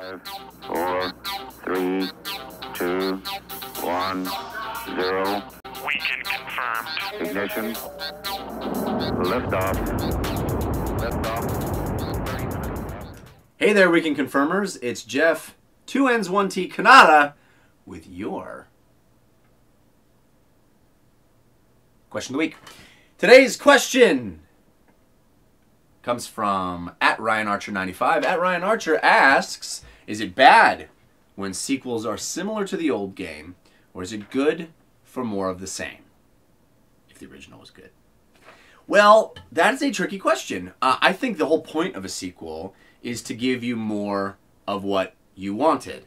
5, 4, 3, 2, 1, 0. Weekend confirmed. Ignition. Liftoff. Hey there, Weekend Confirmers. It's Jeff, 2N's 1T Cannata, with your question of the week. Today's question comes from @RyanArcher95. @RyanArcher asks, is it bad when sequels are similar to the old game, or is it good for more of the same, if the original was good? Well, that's a tricky question. I think the whole point of a sequel is to give you more of what you wanted.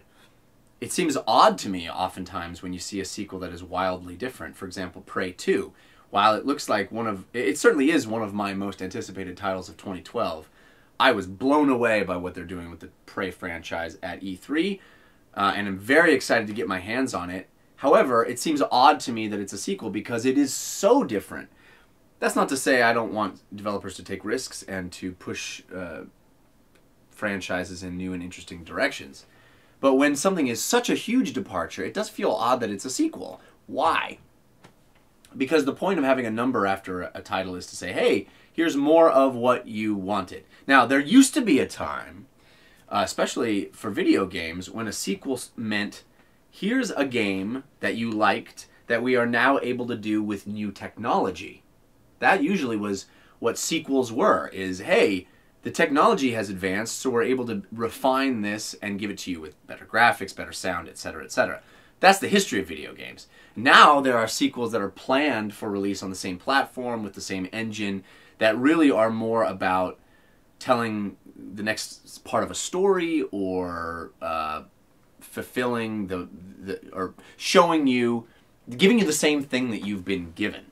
It seems odd to me oftentimes when you see a sequel that is wildly different. For example, Prey 2. While it looks like it certainly is one of my most anticipated titles of 2012, I was blown away by what they're doing with the Prey franchise at E3, and I'm very excited to get my hands on it. However, it seems odd to me that it's a sequel because it is so different. That's not to say I don't want developers to take risks and to push franchises in new and interesting directions. But when something is such a huge departure, it does feel odd that it's a sequel. Why? Because the point of having a number after a title is to say, hey, here's more of what you wanted. Now, there used to be a time, especially for video games, when a sequel meant, here's a game that you liked that we are now able to do with new technology. That usually was what sequels were, is, hey, the technology has advanced, so we're able to refine this and give it to you with better graphics, better sound, etc., etc. That's the history of video games. Now there are sequels that are planned for release on the same platform with the same engine that really are more about telling the next part of a story or fulfilling or showing you, giving you the same thing that you've been given.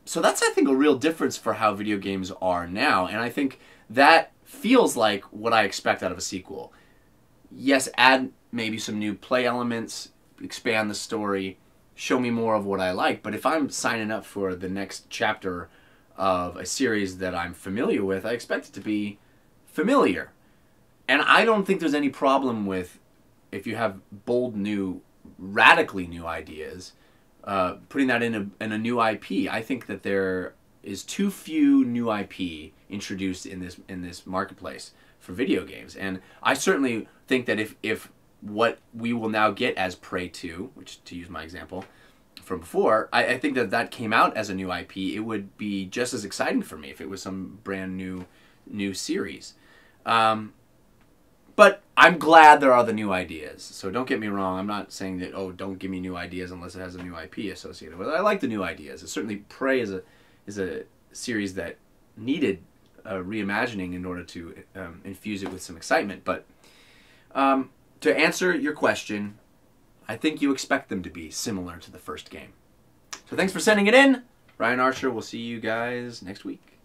So that's, I think, a real difference for how video games are now, and I think that feels like what I expect out of a sequel. Yes, add maybe some new play elements, expand the story, show me more of what I like, but if I'm signing up for the next chapter of a series that I'm familiar with, I expect it to be familiar. And I don't think there's any problem with, if you have bold new, radically new ideas, putting that in a new IP. I think that there is too few new IP introduced in this marketplace for video games, and I certainly think that if what we will now get as Prey 2, which, to use my example from before, I think that came out as a new IP, it would be just as exciting for me if it was some brand new series. But I'm glad there are the new ideas. So don't get me wrong. I'm not saying that, oh, don't give me new ideas unless it has a new IP associated with it. I like the new ideas. Certainly Prey is a series that needed reimagining in order to infuse it with some excitement. But to answer your question, I think you expect them to be similar to the first game. So thanks for sending it in. Ryan Archer, we'll see you guys next week.